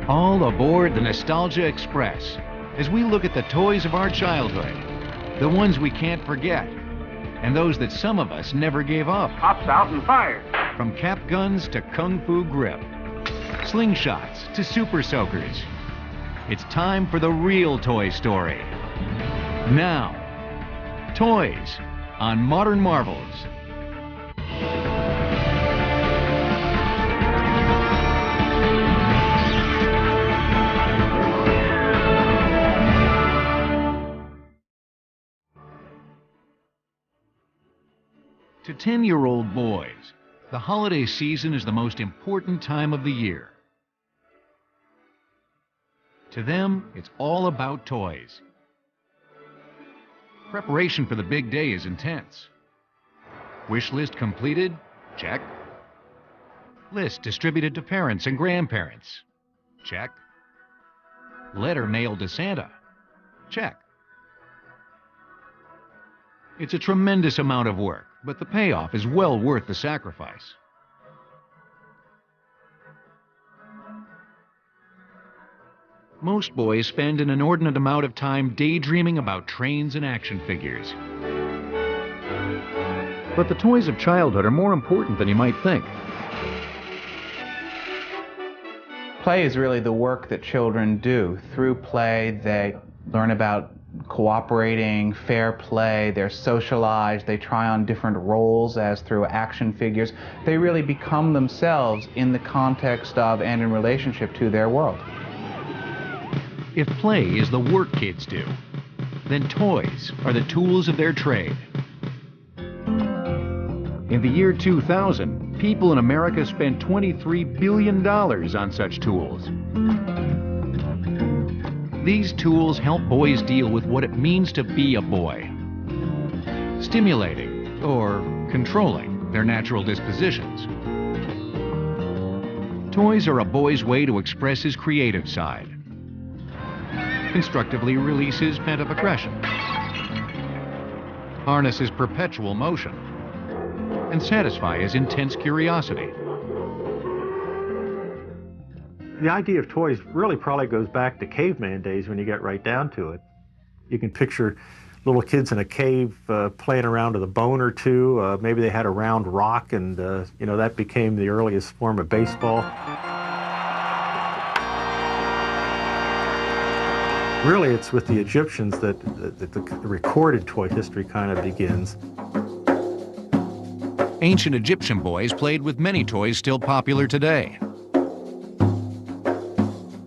All aboard the Nostalgia Express as we look at the toys of our childhood, the ones we can't forget, and those that some of us never gave up. Pops out and fires. From cap guns to kung fu grip, slingshots to super soakers. It's time for the real Toy Story. Now, toys on Modern Marvels. To 10-year-old boys, the holiday season is the most important time of the year. To them, it's all about toys. Preparation for the big day is intense. Wish list completed? Check. List distributed to parents and grandparents? Check. Letter mailed to Santa? Check. It's a tremendous amount of work, but the payoff is well worth the sacrifice. Most boys spend an inordinate amount of time daydreaming about trains and action figures. But the toys of childhood are more important than you might think. Play is really the work that children do. Through play, they learn about cooperating, fair play, they're socialized, they try on different roles as through action figures. They really become themselves in the context of and in relationship to their world. If play is the work kids do, then toys are the tools of their trade. In the year 2000, people in America spent $23 billion on such tools. These tools help boys deal with what it means to be a boy, stimulating or controlling their natural dispositions. Toys are a boy's way to express his creative side, constructively release his pent-up aggression, harness his perpetual motion, and satisfy his intense curiosity. The idea of toys really probably goes back to caveman days when you get right down to it. You can picture little kids in a cave playing around with a bone or two. Maybe they had a round rock, and you know, that became the earliest form of baseball. Really, it's with the Egyptians that the recorded toy history kind of begins. Ancient Egyptian boys played with many toys still popular today.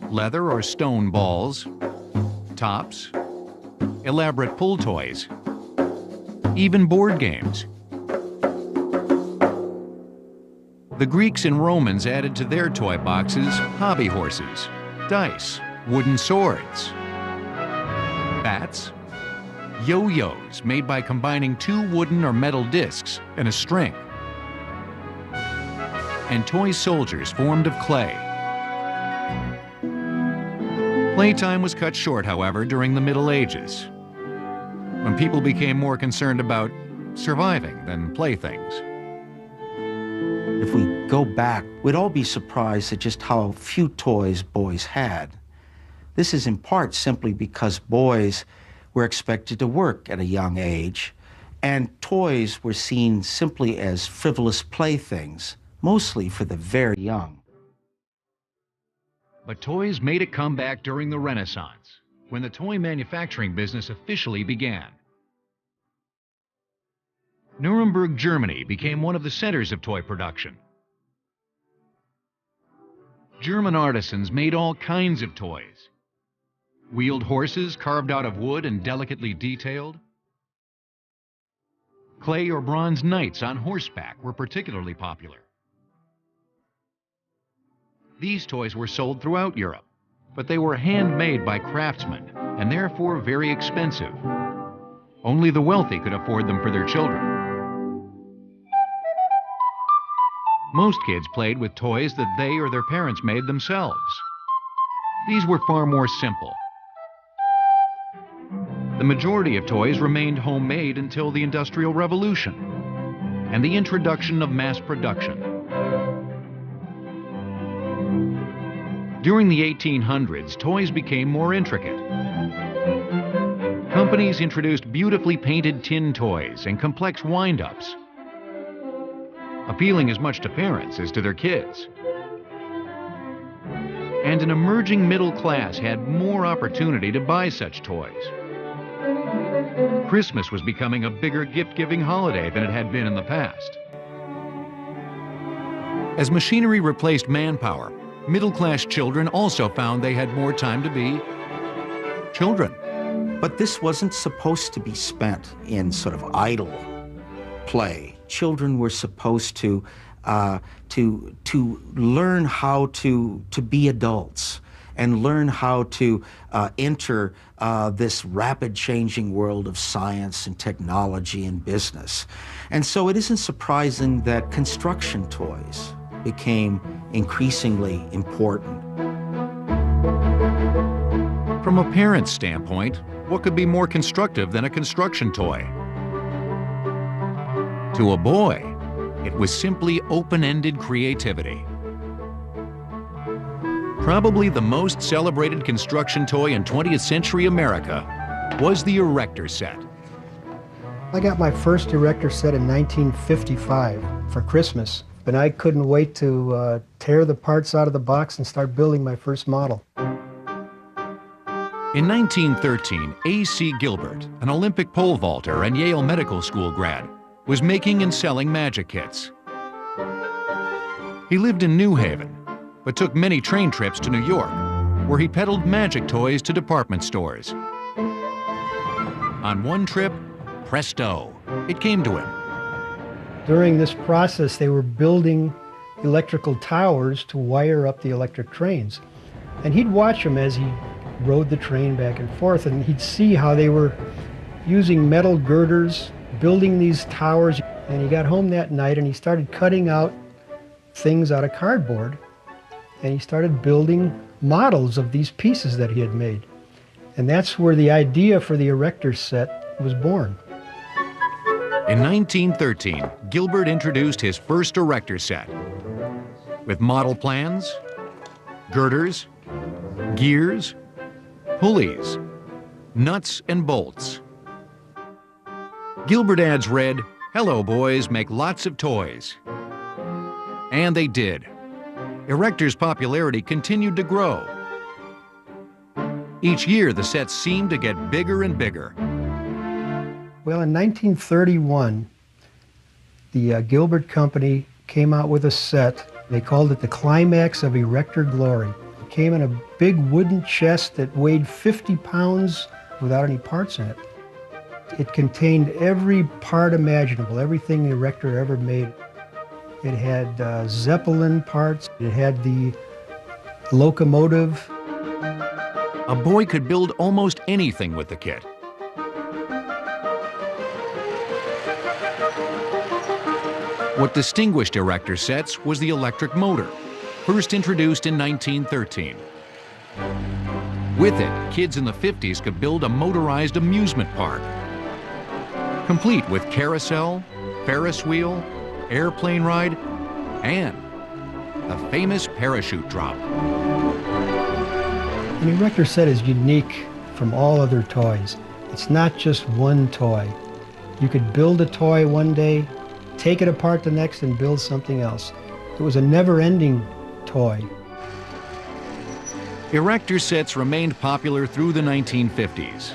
Leather or stone balls, tops, elaborate pull toys, even board games. The Greeks and Romans added to their toy boxes hobby horses, dice, wooden swords, bats, yo-yos made by combining two wooden or metal discs and a string, and toy soldiers formed of clay. Playtime was cut short, however, during the Middle Ages, when people became more concerned about surviving than playthings. If we go back, we'd all be surprised at just how few toys boys had. This is in part simply because boys were expected to work at a young age, and toys were seen simply as frivolous playthings, mostly for the very young. But toys made a comeback during the Renaissance, when the toy manufacturing business officially began. Nuremberg, Germany became one of the centers of toy production. German artisans made all kinds of toys. Wheeled horses carved out of wood and delicately detailed. Clay or bronze knights on horseback were particularly popular. These toys were sold throughout Europe, but they were handmade by craftsmen and therefore very expensive. Only the wealthy could afford them for their children. Most kids played with toys that they or their parents made themselves. These were far more simple. The majority of toys remained homemade until the Industrial Revolution and the introduction of mass production. During the 1800s, toys became more intricate. Companies introduced beautifully painted tin toys and complex wind-ups, appealing as much to parents as to their kids. And an emerging middle class had more opportunity to buy such toys. Christmas was becoming a bigger gift-giving holiday than it had been in the past. As machinery replaced manpower, middle-class children also found they had more time to be children. But this wasn't supposed to be spent in sort of idle play. Children were supposed to learn how to be adults and learn how to enter this rapid changing world of science and technology and business. And so it isn't surprising that construction toys became increasingly important. From a parent's standpoint, what could be more constructive than a construction toy? To a boy, it was simply open-ended creativity. Probably the most celebrated construction toy in 20th century America was the Erector set. I got my first Erector set in 1955 for Christmas, but I couldn't wait to tear the parts out of the box and start building my first model. In 1913, A.C. Gilbert, an Olympic pole vaulter and Yale Medical School grad, was making and selling magic kits. He lived in New Haven, but took many train trips to New York, where he peddled magic toys to department stores. On one trip, presto, it came to him. During this process, they were building electrical towers to wire up the electric trains. And he'd watch them as he rode the train back and forth, and he'd see how they were using metal girders, building these towers. And he got home that night and he started cutting out things out of cardboard, and he started building models of these pieces that he had made. And that's where the idea for the Erector set was born. In 1913, Gilbert introduced his first Erector set with model plans, girders, gears, pulleys, nuts and bolts. Gilbert ads read, "Hello boys, make lots of toys." And they did. Erector's popularity continued to grow. Each year, the sets seemed to get bigger and bigger. Well, in 1931, the Gilbert Company came out with a set. They called it the Climax of Erector Glory. It came in a big wooden chest that weighed 50 pounds without any parts in it. It contained every part imaginable, everything the Erector ever made. It had Zeppelin parts, it had the locomotive. A boy could build almost anything with the kit. What distinguished Erector sets was the electric motor, first introduced in 1913. With it, kids in the 50s could build a motorized amusement park, complete with carousel, Ferris wheel, airplane ride, and the famous parachute drop. An Erector set is unique from all other toys. It's not just one toy. You could build a toy one day, take it apart the next, and build something else. It was a never-ending toy. Erector sets remained popular through the 1950s.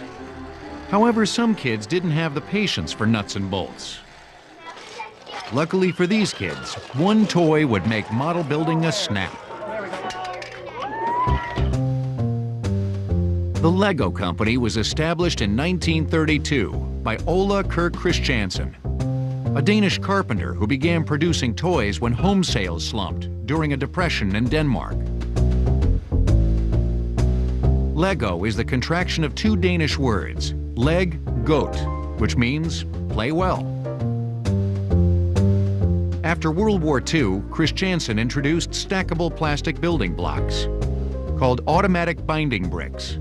However, some kids didn't have the patience for nuts and bolts. Luckily for these kids, one toy would make model building a snap. The Lego Company was established in 1932 by Ola Kirk Christiansen, a Danish carpenter who began producing toys when home sales slumped during a depression in Denmark. Lego is the contraction of two Danish words, leg, goat, which means play well. After World War II, Christiansen introduced stackable plastic building blocks called automatic binding bricks.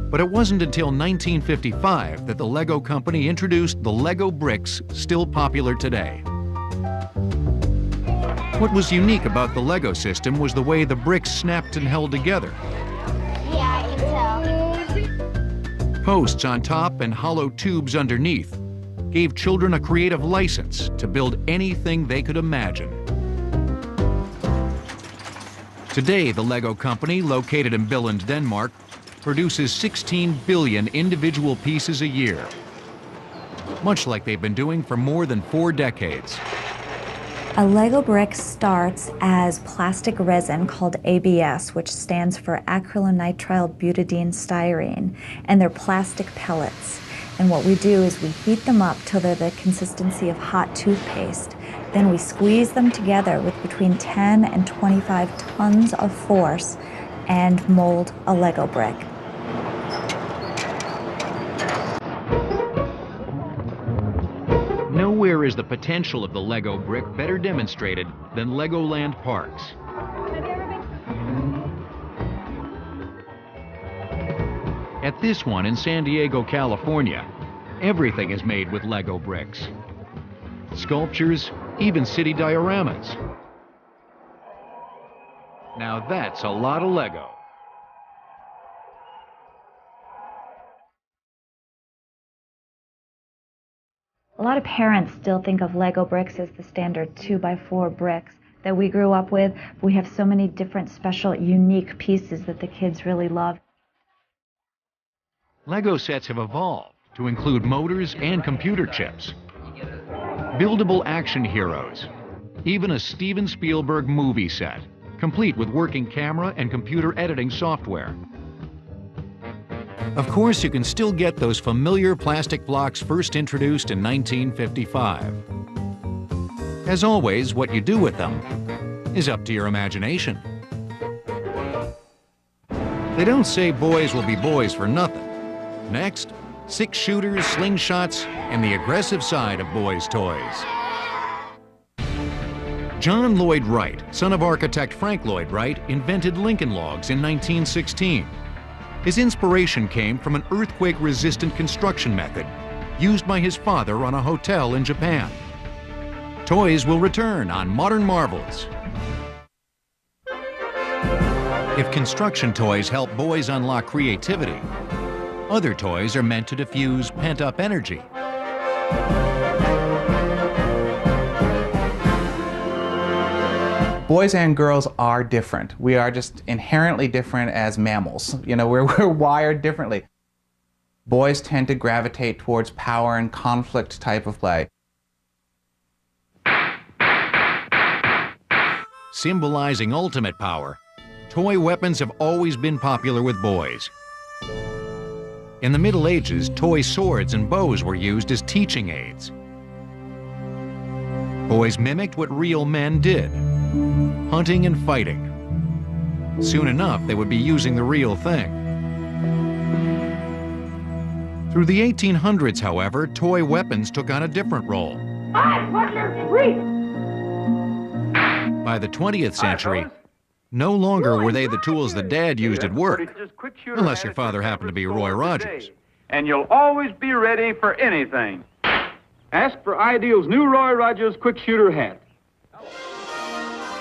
But it wasn't until 1955 that the Lego Company introduced the Lego bricks, still popular today. What was unique about the Lego system was the way the bricks snapped and held together. Yeah, I can tell. Posts on top and hollow tubes underneath gave children a creative license to build anything they could imagine. Today, the Lego company, located in Billund, Denmark, produces 16 billion individual pieces a year, much like they've been doing for more than 4 decades. A Lego brick starts as plastic resin called ABS, which stands for acrylonitrile butadiene styrene, and they're plastic pellets. And what we do is we heat them up till they're the consistency of hot toothpaste. Then we squeeze them together with between 10 and 25 tons of force and mold a Lego brick. Nowhere is the potential of the Lego brick better demonstrated than Legoland Parks. At this one in San Diego, California, everything is made with Lego bricks. Sculptures, even city dioramas. Now that's a lot of Lego. A lot of parents still think of Lego bricks as the standard 2x4 bricks that we grew up with. We have so many different special, unique pieces that the kids really love. Lego sets have evolved to include motors and computer chips, buildable action heroes, even a Steven Spielberg movie set, complete with working camera and computer editing software. Of course, you can still get those familiar plastic blocks first introduced in 1955. As always, what you do with them is up to your imagination. They don't say boys will be boys for nothing. Next, 6 shooters, slingshots, and the aggressive side of boys' toys. John Lloyd Wright, son of architect Frank Lloyd Wright, invented Lincoln Logs in 1916. His inspiration came from an earthquake-resistant construction method used by his father on a hotel in Japan. Toys will return on Modern Marvels. If construction toys help boys unlock creativity, other toys are meant to diffuse pent-up energy. Boys and girls are different. We are just inherently different as mammals. You know, we're wired differently. Boys tend to gravitate towards power and conflict type of play. Symbolizing ultimate power, toy weapons have always been popular with boys. In the Middle Ages, toy swords and bows were used as teaching aids. Boys mimicked what real men did, hunting and fighting. Soon enough, they would be using the real thing. Through the 1800s, however, toy weapons took on a different role. By the 20th century, no longer were they the tools that Dad used at work, unless your father happened to be Roy Rogers. And you'll always be ready for anything. Ask for Ideal's new Roy Rogers quick shooter hat.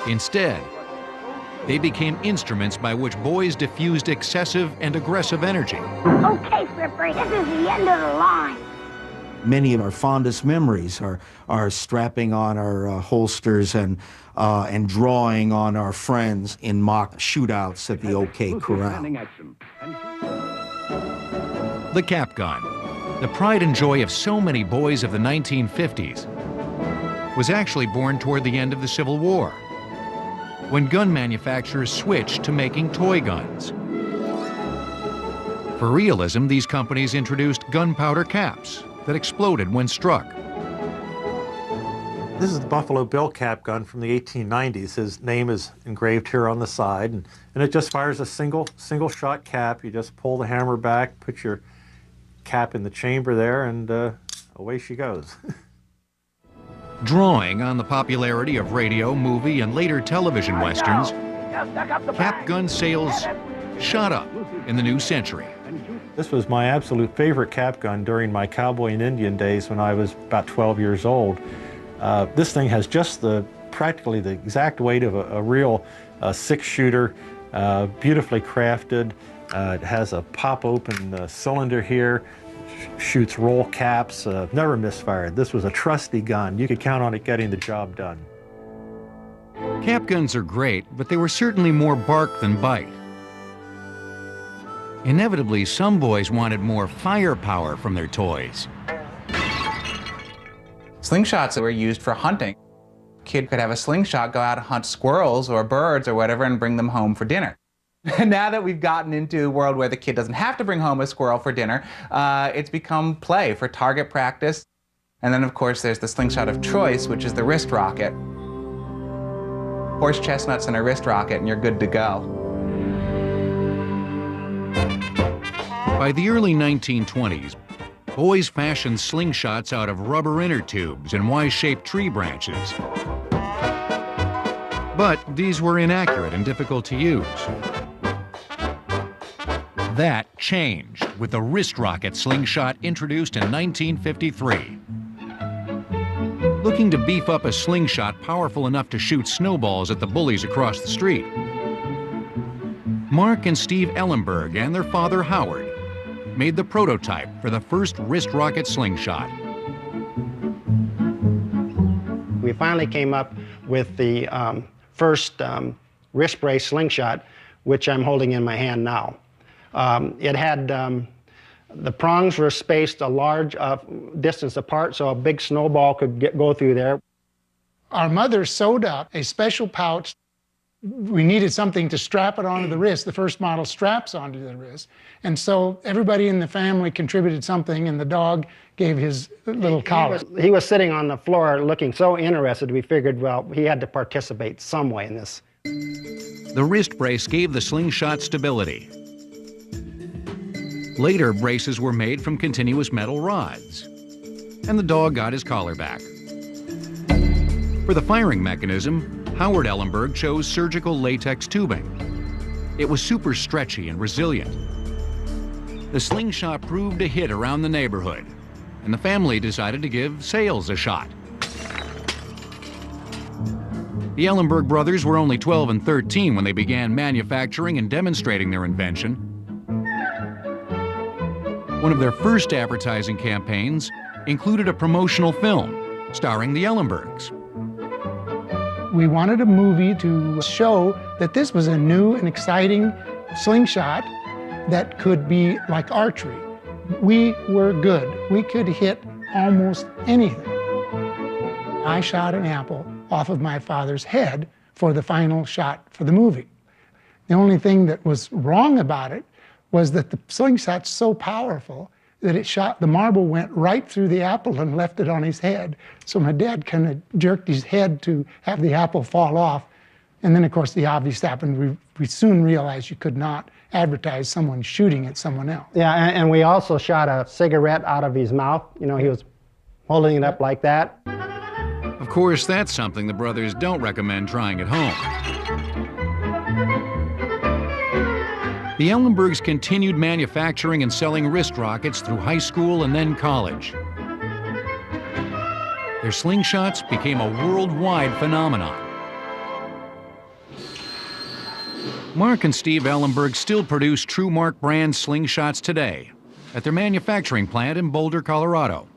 Instead, they became instruments by which boys diffused excessive and aggressive energy. Okay, Flipper, this is the end of the line. Many of our fondest memories are strapping on our holsters and drawing on our friends in mock shootouts at the OK Corral. The cap gun, the pride and joy of so many boys of the 1950s, was actually born toward the end of the Civil War, when gun manufacturers switched to making toy guns. For realism, these companies introduced gunpowder caps that exploded when struck. This is the Buffalo Bill cap gun from the 1890s. His name is engraved here on the side, and it just fires a single shot cap. You just pull the hammer back, put your cap in the chamber there, and away she goes. Drawing on the popularity of radio, movie, and later television westerns, cap gun sales shot up in the new century. This was my absolute favorite cap gun during my cowboy and Indian days when I was about 12 years old. This thing has just the practically the exact weight of a real six-shooter, beautifully crafted. It has a pop-open cylinder here, shoots roll caps, never misfired. This was a trusty gun. You could count on it getting the job done. Cap guns are great, but they were certainly more bark than bite. Inevitably, some boys wanted more firepower from their toys. Slingshots were used for hunting. A kid could have a slingshot, go out and hunt squirrels or birds or whatever and bring them home for dinner. Now that we've gotten into a world where the kid doesn't have to bring home a squirrel for dinner, it's become play for target practice. And then, of course, there's the slingshot of choice, which is the wrist rocket. Horse chestnuts and a wrist rocket, and you're good to go. By the early 1920s, boys fashioned slingshots out of rubber inner tubes and Y-shaped tree branches. But these were inaccurate and difficult to use. That changed with the wrist rocket slingshot introduced in 1953. Looking to beef up a slingshot powerful enough to shoot snowballs at the bullies across the street, Mark and Steve Ellenberg and their father Howard made the prototype for the first wrist rocket slingshot. We finally came up with the first wrist brace slingshot, which I'm holding in my hand now. It had, the prongs were spaced a large distance apart, so a big snowball could go through there. Our mother sewed up a special pouch. We needed something to strap it onto the wrist. The first model straps onto the wrist. And so everybody in the family contributed something, and the dog gave his little collar. He was sitting on the floor looking so interested, we figured, well, he had to participate some way in this. The wrist brace gave the slingshot stability. Later, braces were made from continuous metal rods, and the dog got his collar back. For the firing mechanism, Howard Ellenberg chose surgical latex tubing. It was super stretchy and resilient. The slingshot proved a hit around the neighborhood, and the family decided to give sales a shot. The Ellenberg brothers were only 12 and 13 when they began manufacturing and demonstrating their invention. One of their first advertising campaigns included a promotional film starring the Ellenbergs. We wanted a movie to show that this was a new and exciting slingshot that could be like archery. We were good. We could hit almost anything. I shot an apple off of my father's head for the final shot for the movie. The only thing that was wrong about it was that the slingshot's so powerful that it shot, the marble went right through the apple and left it on his head. So my dad kind of jerked his head to have the apple fall off. And then, of course, the obvious happened. We soon realized you could not advertise someone shooting at someone else. Yeah, and we also shot a cigarette out of his mouth. You know, he was holding it up like that. Of course, that's something the brothers don't recommend trying at home. The Ellenbergs continued manufacturing and selling wrist rockets through high school and then college. Their slingshots became a worldwide phenomenon. Mark and Steve Ellenberg still produce True Mark brand slingshots today at their manufacturing plant in Boulder, Colorado.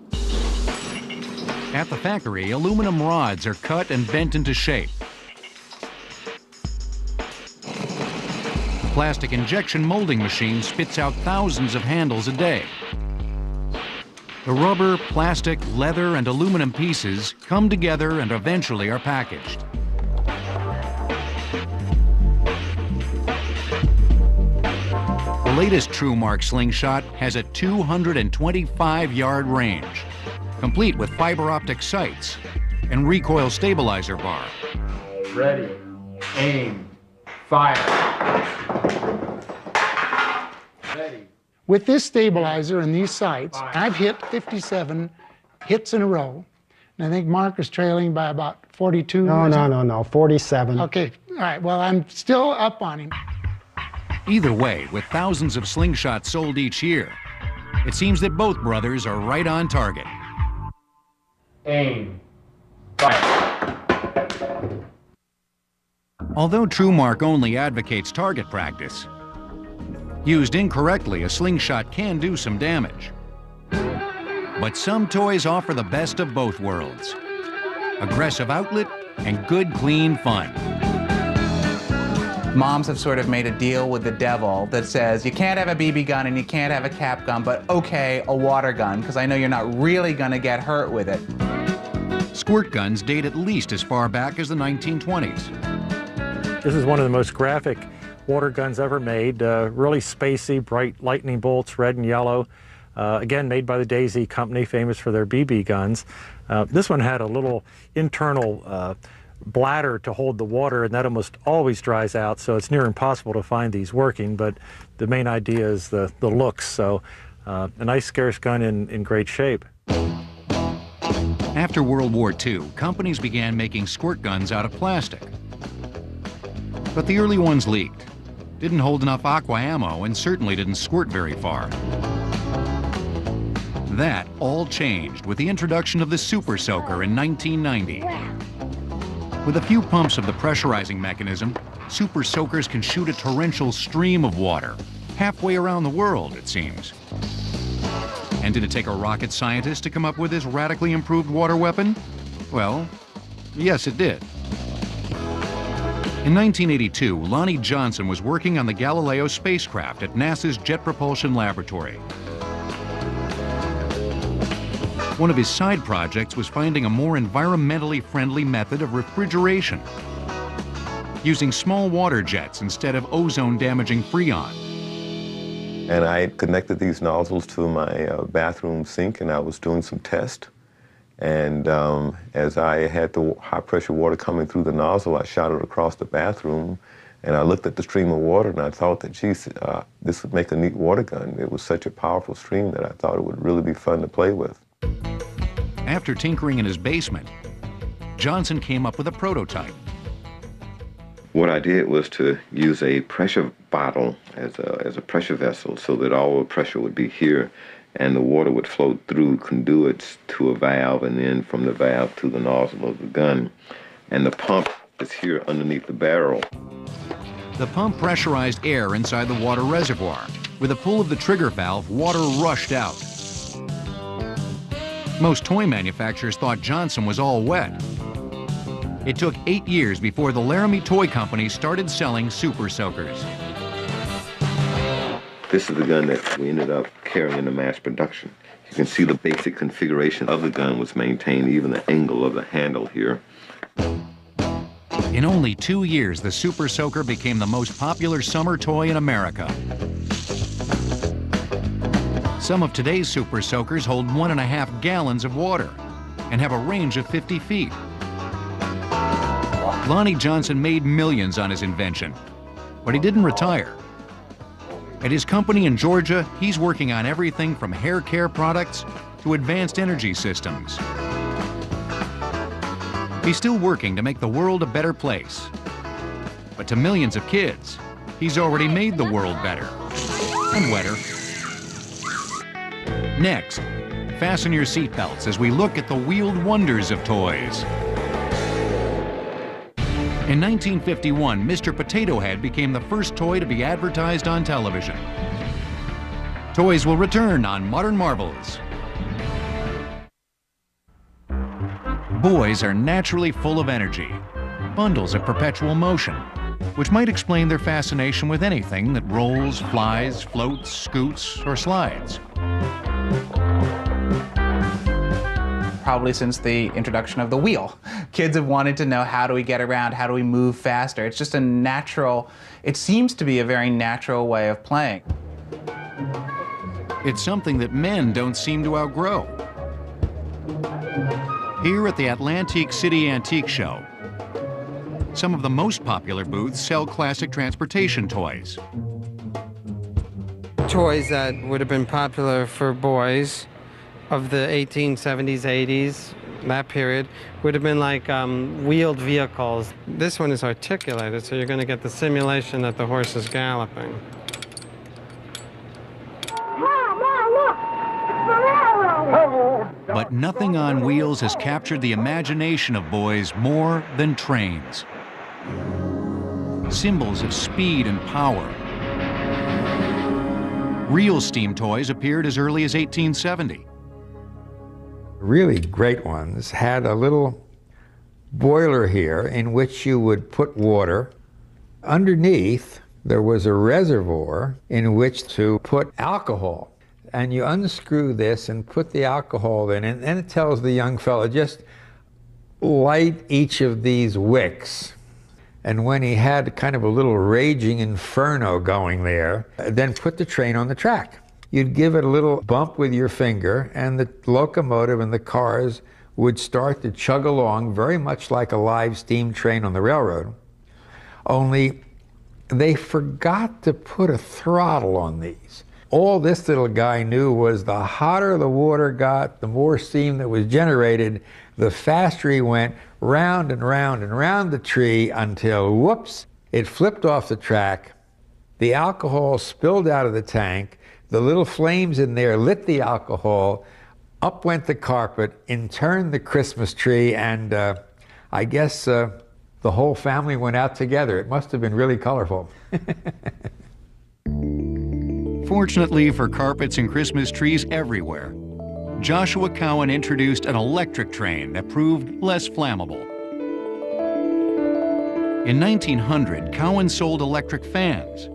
At the factory, aluminum rods are cut and bent into shape. The plastic injection molding machine spits out thousands of handles a day. The rubber, plastic, leather, and aluminum pieces come together and eventually are packaged. The latest True Mark slingshot has a 225-yard range, complete with fiber optic sights and recoil stabilizer bar. Ready, aim, fire. Ready. With this stabilizer and these sights, I've hit 57 hits in a row. And I think Mark is trailing by about 42. No, 47. Okay, all right, well, I'm still up on him. Either way, with thousands of slingshots sold each year, it seems that both brothers are right on target. Aim, fire. Although TrueMark only advocates target practice, used incorrectly, a slingshot can do some damage. But some toys offer the best of both worlds: aggressive outlet and good, clean fun. Moms have sort of made a deal with the devil that says you can't have a BB gun and you can't have a cap gun, but okay, a water gun, because I know you're not really going to get hurt with it. Squirt guns date at least as far back as the 1920s. This is one of the most graphic water guns ever made. Really spacey, bright lightning bolts, red and yellow. Again, made by the Daisy Company, famous for their BB guns. This one had a little internal bladder to hold the water, and that almost always dries out, so it's near impossible to find these working, but the main idea is the looks, so a nice scarce gun in great shape. After World War II, companies began making squirt guns out of plastic. But the early ones leaked, didn't hold enough aqua ammo, and certainly didn't squirt very far. That all changed with the introduction of the Super Soaker in 1990. With a few pumps of the pressurizing mechanism, Super Soakers can shoot a torrential stream of water, halfway around the world, it seems. And did it take a rocket scientist to come up with this radically improved water weapon? Well, yes, it did. In 1982, Lonnie Johnson was working on the Galileo spacecraft at NASA's Jet Propulsion Laboratory. One of his side projects was finding a more environmentally friendly method of refrigeration, using small water jets instead of ozone-damaging Freon. And I connected these nozzles to my bathroom sink, and I was doing some tests. And as I had the high-pressure water coming through the nozzle, I shot it across the bathroom, and I looked at the stream of water, and I thought that, geez, this would make a neat water gun. It was such a powerful stream that I thought it would really be fun to play with. After tinkering in his basement, Johnson came up with a prototype. What I did was to use a pressure bottle as a pressure vessel so that all the pressure would be here and the water would flow through conduits to a valve and then from the valve to the nozzle of the gun. And the pump is here underneath the barrel. The pump pressurized air inside the water reservoir. With a pull of the trigger valve, water rushed out. Most toy manufacturers thought Johnson was all wet. It took 8 years before the Laramie Toy Company started selling Super Soakers. This is the gun that we ended up carrying into mass production. You can see the basic configuration of the gun was maintained, even the angle of the handle here. In only 2 years, the Super Soaker became the most popular summer toy in America. Some of today's Super Soakers hold 1.5 gallons of water and have a range of 50 feet. Lonnie Johnson made millions on his invention, but he didn't retire. At his company in Georgia, he's working on everything from hair care products to advanced energy systems. He's still working to make the world a better place. But to millions of kids, he's already made the world better and wetter. Next, fasten your seatbelts as we look at the wheeled wonders of toys. In 1951, Mr. Potato Head became the first toy to be advertised on television. Toys will return on Modern Marvels. Boys are naturally full of energy, bundles of perpetual motion, which might explain their fascination with anything that rolls, flies, floats, scoots, or slides. Probably since the introduction of the wheel. Kids have wanted to know, how do we get around, how do we move faster? It's just a natural, it seems to be a very natural way of playing. It's something that men don't seem to outgrow. Here at the Atlantique City Antique Show, some of the most popular booths sell classic transportation toys. Toys that would have been popular for boys of the 1870s, 80s, that period, would have been like wheeled vehicles. This one is articulated, so you're going to get the simulation that the horse is galloping. But nothing on wheels has captured the imagination of boys more than trains. symbols of speed and power. Real steam toys appeared as early as 1870. Really great ones had a little boiler here in which you would put water. Underneath, there was a reservoir in which to put alcohol. And you unscrew this and put the alcohol in, and then it tells the young fella, just light each of these wicks. And when he had kind of a little raging inferno going there, then put the train on the track. You'd give it a little bump with your finger, and the locomotive and the cars would start to chug along very much like a live steam train on the railroad. Only they forgot to put a throttle on these. All this little guy knew was the hotter the water got, the more steam that was generated, the faster he went round and round and round the tree until, whoops, it flipped off the track. The alcohol spilled out of the tank. The little flames in there lit the alcohol. Up went the carpet, in turned the Christmas tree, and I guess the whole family went out together. It must have been really colorful. Fortunately for carpets and Christmas trees everywhere, Joshua Cowen introduced an electric train that proved less flammable. In 1900, Cowen sold electric fans,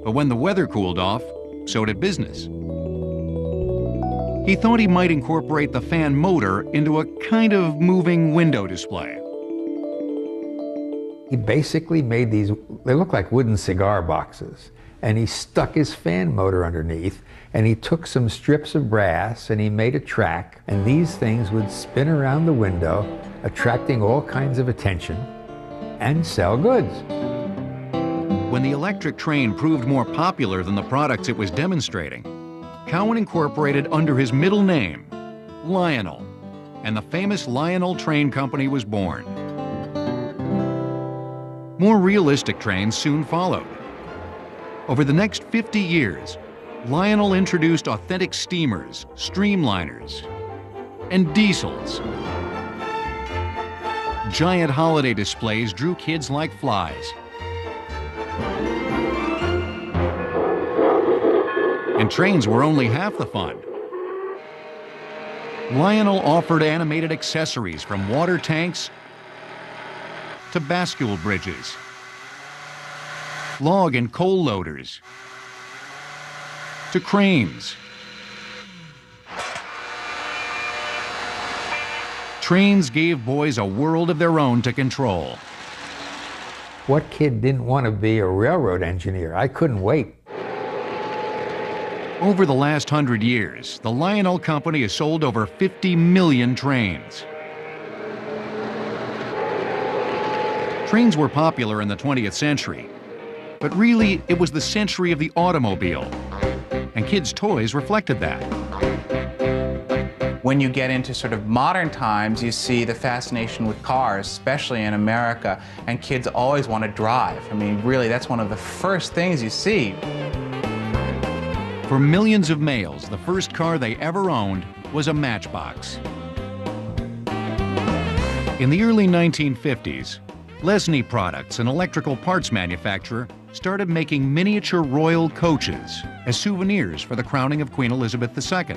but when the weather cooled off, so did business. He thought he might incorporate the fan motor into a kind of moving window display. He basically made these, they look like wooden cigar boxes, and he stuck his fan motor underneath, and he took some strips of brass and he made a track, and these things would spin around the window, attracting all kinds of attention, and sell goods. When the electric train proved more popular than the products it was demonstrating, Cowen incorporated under his middle name, Lionel, and the famous Lionel Train Company was born. More realistic trains soon followed. Over the next 50 years, Lionel introduced authentic steamers, streamliners, and diesels. Giant holiday displays drew kids like flies. And trains were only half the fun. Lionel offered animated accessories from water tanks to bascule bridges, log and coal loaders, to cranes. Trains gave boys a world of their own to control. What kid didn't want to be a railroad engineer? I couldn't wait. Over the last 100 years, the Lionel Company has sold over 50 million trains. Trains were popular in the 20th century, but really it was the century of the automobile, and kids' toys reflected that. When you get into sort of modern times, you see the fascination with cars, especially in America, and kids always want to drive. I mean, really, that's one of the first things you see. For millions of males, the first car they ever owned was a Matchbox. In the early 1950s, Lesney Products, an electrical parts manufacturer, started making miniature royal coaches as souvenirs for the crowning of Queen Elizabeth II.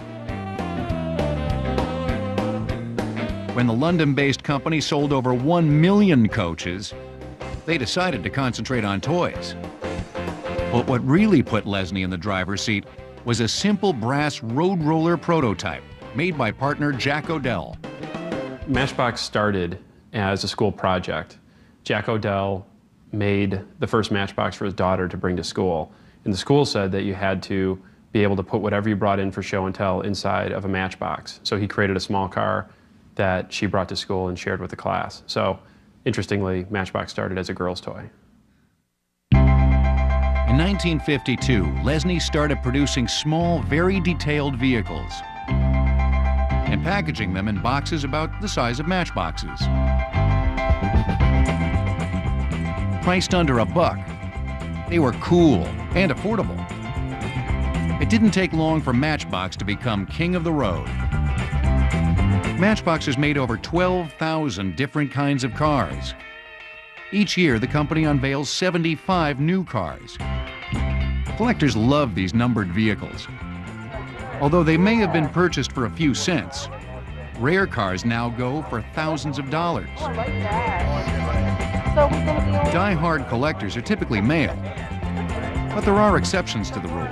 When the London-based company sold over 1 million coaches, they decided to concentrate on toys. But what really put Lesney in the driver's seat was a simple brass road roller prototype made by partner Jack Odell. Matchbox started as a school project. Jack Odell made the first Matchbox for his daughter to bring to school. And the school said that you had to be able to put whatever you brought in for show and tell inside of a Matchbox. So he created a small car that she brought to school and shared with the class. So interestingly, Matchbox started as a girl's toy. In 1952, Lesney started producing small, very detailed vehicles and packaging them in boxes about the size of matchboxes. Priced under $1, they were cool and affordable. It didn't take long for Matchbox to become king of the road. Matchbox has made over 12,000 different kinds of cars. Each year, the company unveils 75 new cars. Collectors love these numbered vehicles. Although they may have been purchased for a few cents, rare cars now go for thousands of dollars. Die-hard collectors are typically male, but there are exceptions to the rule.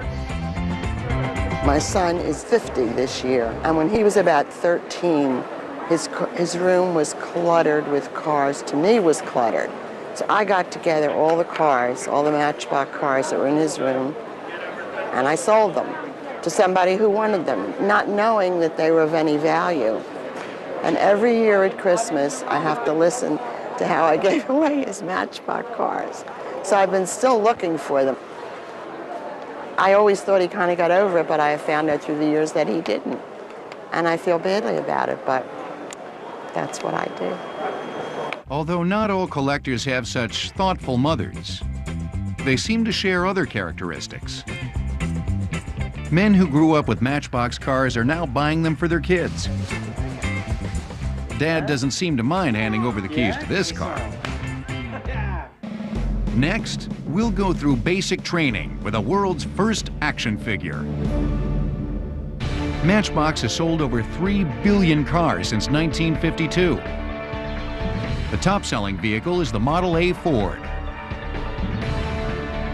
My son is 50 this year, and when he was about 13, his room was cluttered with cars. To me, was cluttered. So I got together all the cars, all the Matchbox cars that were in his room, and I sold them to somebody who wanted them, not knowing that they were of any value. And every year at Christmas, I have to listen to how I gave away his Matchbox cars. So I've been still looking for them. I always thought he kind of got over it, but I have found out through the years that he didn't. And I feel badly about it, but that's what I do. Although not all collectors have such thoughtful mothers, they seem to share other characteristics. Men who grew up with Matchbox cars are now buying them for their kids. Dad doesn't seem to mind handing over the keys to this car. Next, we'll go through basic training with the world's first action figure. Matchbox has sold over 3 billion cars since 1952. The top-selling vehicle is the Model A Ford.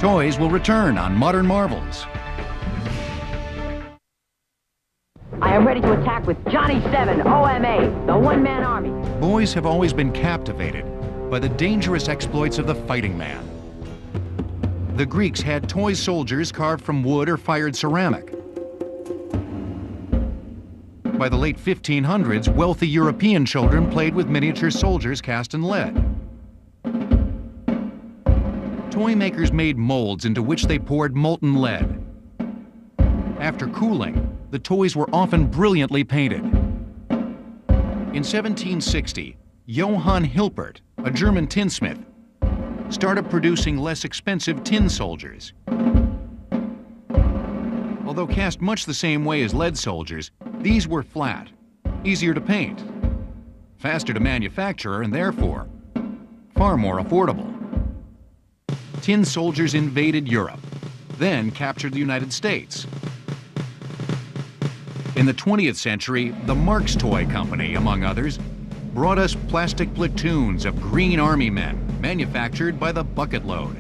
Toys will return on Modern Marvels. I am ready to attack with Johnny 7, OMA, the one-man army. Boys have always been captivated by the dangerous exploits of the fighting man. The Greeks had toy soldiers carved from wood or fired ceramic. By the late 1500s, wealthy European children played with miniature soldiers cast in lead. Toy makers made molds into which they poured molten lead. After cooling, the toys were often brilliantly painted. In 1760, Johann Hilpert, a German tinsmith, started producing less expensive tin soldiers. Although cast much the same way as lead soldiers, these were flat, easier to paint, faster to manufacture, and therefore far more affordable. Tin soldiers invaded Europe, then captured the United States. In the 20th century, the Marx Toy Company, among others, brought us plastic platoons of green army men, manufactured by the bucket load.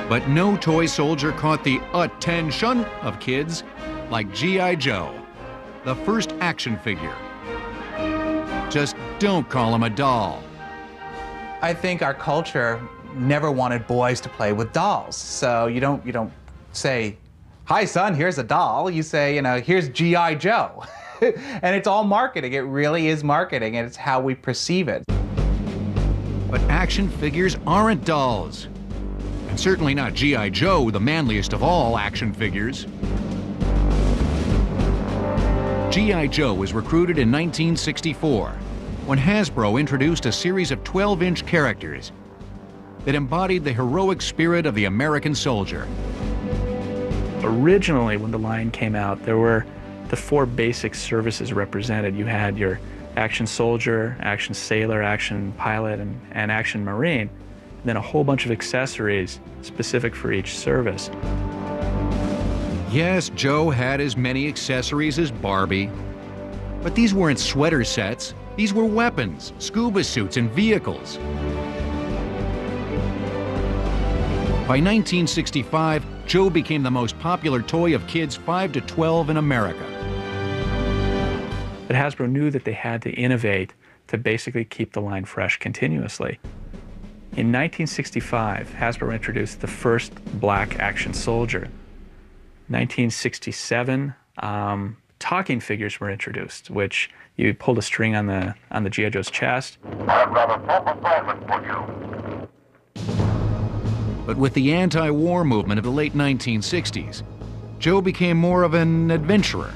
But no toy soldier caught the attention of kids like G.I. Joe, the first action figure. Just don't call him a doll. I think our culture never wanted boys to play with dolls. So you don't say, "Hi son, here's a doll." You say, "Here's G.I. Joe." And it's all marketing. It really is marketing, and it's how we perceive it. But action figures aren't dolls. And certainly not G.I. Joe, the manliest of all action figures. G.I. Joe was recruited in 1964 when Hasbro introduced a series of 12-inch characters that embodied the heroic spirit of the American soldier. Originally, when the line came out, there were the 4 basic services represented. You had your action soldier, action sailor, action pilot, and action marine. And then a whole bunch of accessories specific for each service. Yes, Joe had as many accessories as Barbie. But these weren't sweater sets. These were weapons, scuba suits, and vehicles. By 1965, Joe became the most popular toy of kids 5 to 12 in America. But Hasbro knew that they had to innovate to basically keep the line fresh continuously. In 1965, Hasbro introduced the first black action soldier. 1967, talking figures were introduced, which you pulled a string on the G.I. Joe's chest. But with the anti-war movement of the late 1960s, Joe became more of an adventurer.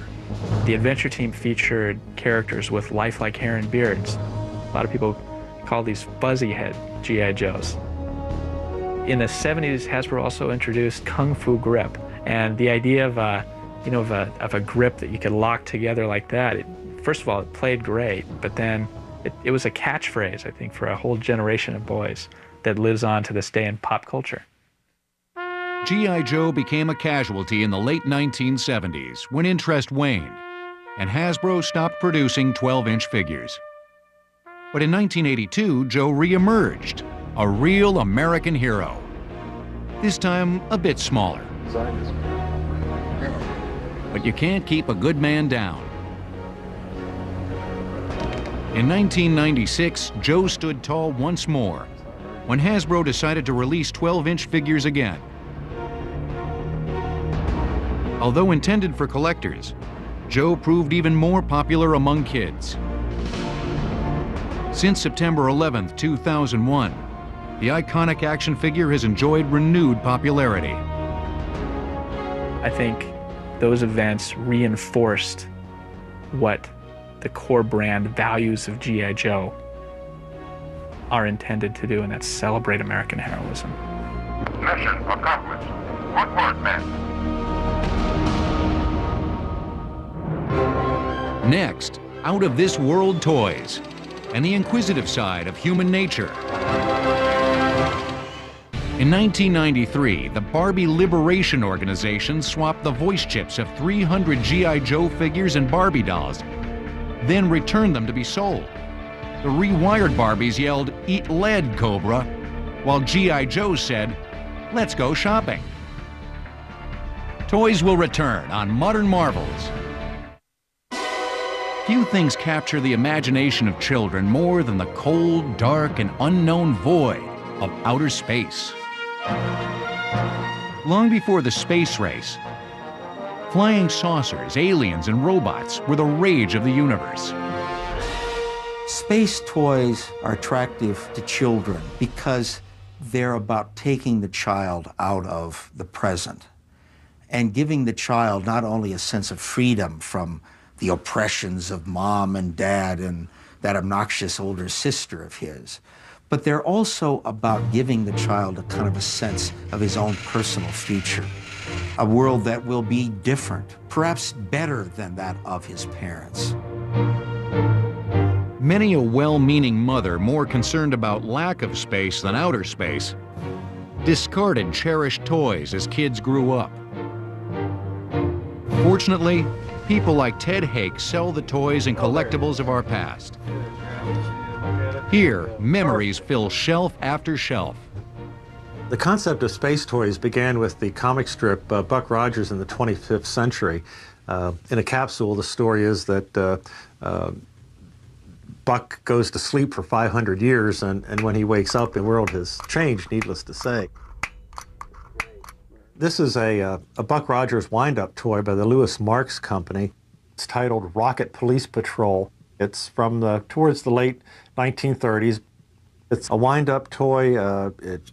The adventure team featured characters with lifelike hair and beards. A lot of people call these fuzzy head G.I. Joes. In the 70s, Hasbro also introduced Kung Fu Grip, and the idea of of a grip that you could lock together like that. First of all, it played great, but then it was a catchphrase, I think, for a whole generation of boys that lives on to this day in pop culture. G.I. Joe became a casualty in the late 1970s when interest waned, and Hasbro stopped producing 12-inch figures. But in 1982, Joe re-emerged, a real American hero. This time, a bit smaller. But you can't keep a good man down. In 1996, Joe stood tall once more when Hasbro decided to release 12-inch figures again. Although intended for collectors, Joe proved even more popular among kids. Since September 11, 2001, the iconic action figure has enjoyed renewed popularity. I think those events reinforced what the core brand values of G.I. Joe are intended to do, and that's celebrate American heroism. Mission accomplished. Good work, men. Next, out-of-this-world toys and the inquisitive side of human nature. In 1993, the Barbie Liberation Organization swapped the voice chips of 300 G.I. Joe figures and Barbie dolls, then returned them to be sold. The rewired Barbies yelled, "Eat lead, Cobra," while G.I. Joe said, "Let's go shopping." Toys will return on Modern Marvels. Few things capture the imagination of children more than the cold, dark, and unknown void of outer space. Long before the space race, flying saucers, aliens, and robots were the rage of the universe. Space toys are attractive to children because they're about taking the child out of the present and giving the child not only a sense of freedom from the oppressions of mom and dad and that obnoxious older sister of his, but they're also about giving the child a kind of a sense of his own personal future, a world that will be different, perhaps better than that of his parents. Many a well-meaning mother, more concerned about lack of space than outer space, discarded cherished toys as kids grew up. Fortunately, people like Ted Hake sell the toys and collectibles of our past. Here, memories fill shelf after shelf. The concept of space toys began with the comic strip Buck Rogers in the 25th Century. In a capsule, the story is that Buck goes to sleep for 500 years, and when he wakes up, the world has changed, needless to say. This is a Buck Rogers wind-up toy by the Lewis Marks Company. It's titled Rocket Police Patrol. It's from towards the late 1930s. It's a wind-up toy. It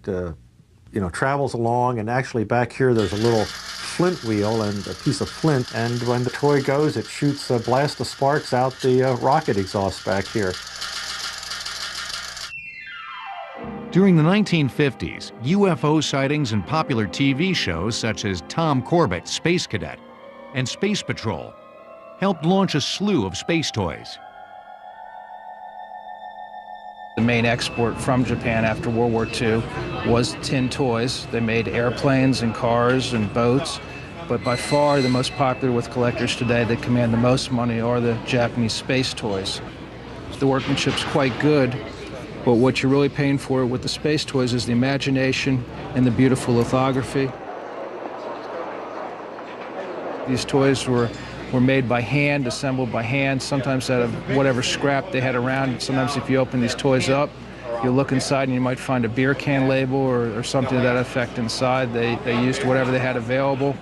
travels along, and actually back here there's a little flint wheel and a piece of flint, and when the toy goes, it shoots a blast of sparks out the rocket exhaust back here. During the 1950s, UFO sightings and popular TV shows such as Tom Corbett, Space Cadet, and Space Patrol helped launch a slew of space toys. The main export from Japan after World War II was tin toys. They made airplanes and cars and boats, but by far the most popular with collectors today that command the most money are the Japanese space toys. The workmanship's quite good, but what you're really paying for with the space toys is the imagination and the beautiful lithography. These toys were made by hand, assembled by hand, sometimes out of whatever scrap they had around. Sometimes if you open these toys up, you look inside and you might find a beer can label or something to that effect inside. They used whatever they had available.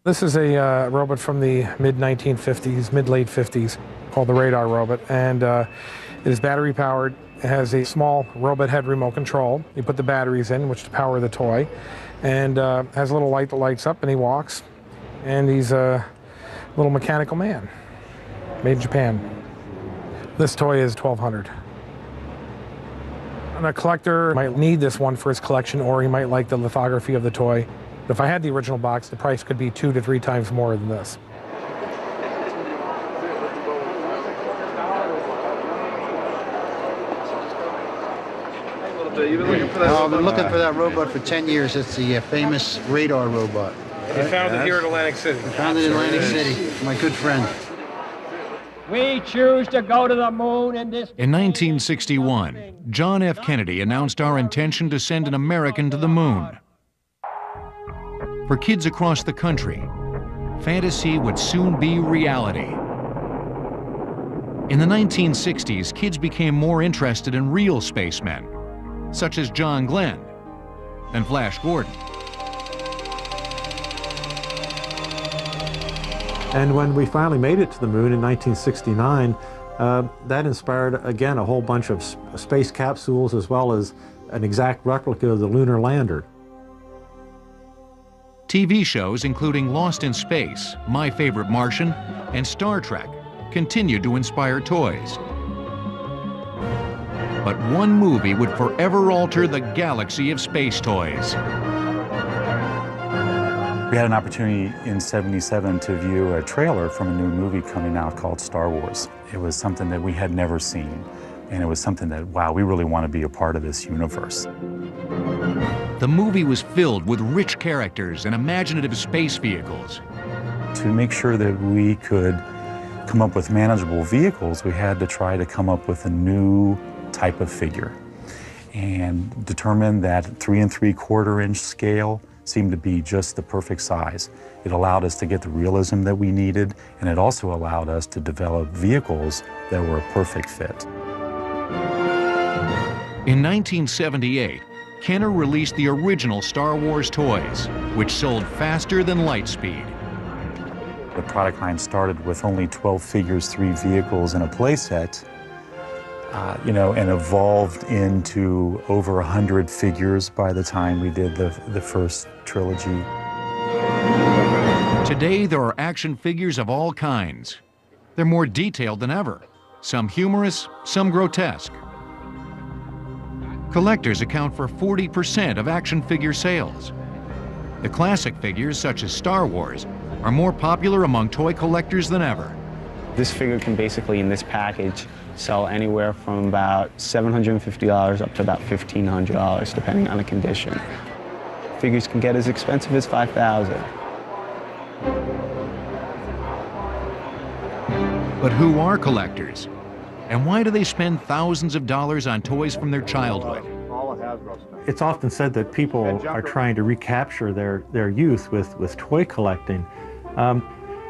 This is a robot from the mid-1950s, mid-late 50s, called the Radar Robot, and it is battery powered. It has a small robot head remote control. You put the batteries in, which to power the toy, and has a little light that lights up, and he walks, and he's a little mechanical man, made in Japan. This toy is $1,200. And a collector might need this one for his collection, or he might like the lithography of the toy. But if I had the original box, the price could be 2 to 3 times more than this. You've been looking for that I've been looking for that robot for 10 years. It's the famous radar robot. You found it here in Atlantic City. I found it in Atlantic City, my good friend. We choose to go to the moon in this... In 1961, John F. Kennedy announced our intention to send an American to the moon. For kids across the country, fantasy would soon be reality. In the 1960s, kids became more interested in real spacemen, such as John Glenn and Flash Gordon. And when we finally made it to the moon in 1969, that inspired, again, a whole bunch of space capsules as well as an exact replica of the lunar lander. TV shows including Lost in Space, My Favorite Martian, and Star Trek continued to inspire toys. But one movie would forever alter the galaxy of space toys. We had an opportunity in '77 to view a trailer from a new movie coming out called Star Wars. It was something that we had never seen, and it was something that, wow, we really want to be a part of this universe. The movie was filled with rich characters and imaginative space vehicles. To make sure that we could come up with manageable vehicles, we had to try to come up with a new type of figure and determine that 3 3/4 inch scale seemed to be just the perfect size. It allowed us to get the realism that we needed, and it also allowed us to develop vehicles that were a perfect fit. In 1978, Kenner released the original Star Wars toys, which sold faster than light speed. The product line started with only 12 figures, 3 vehicles, and a playset, and evolved into over 100 figures by the time we did the first trilogy. Today, there are action figures of all kinds. They're more detailed than ever, some humorous, some grotesque. Collectors account for 40% of action figure sales. The classic figures, such as Star Wars, are more popular among toy collectors than ever. This figure can basically, in this package, sell anywhere from about $750 up to about $1,500, depending on the condition. Figures can get as expensive as $5,000. But who are collectors? And why do they spend thousands of dollars on toys from their childhood? It's often said that people are trying to recapture their youth with toy collecting.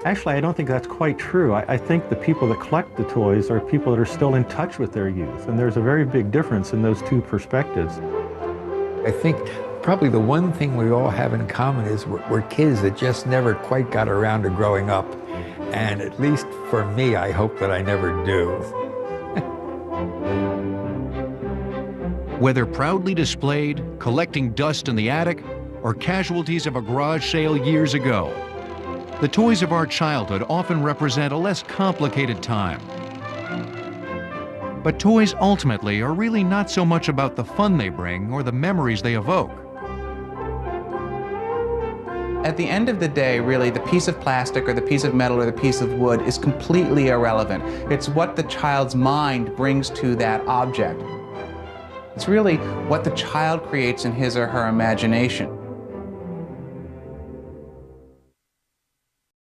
Actually, I don't think that's quite true. I think the people that collect the toys are people that are still in touch with their youth, and there's a very big difference in those two perspectives. I think probably the one thing we all have in common is we're kids that just never quite got around to growing up. And at least for me, I hope that I never do. Whether proudly displayed, collecting dust in the attic, or casualties of a garage sale years ago, the toys of our childhood often represent a less complicated time. But toys ultimately are really not so much about the fun they bring or the memories they evoke. At the end of the day, really, the piece of plastic or the piece of metal or the piece of wood is completely irrelevant. It's what the child's mind brings to that object. It's really what the child creates in his or her imagination.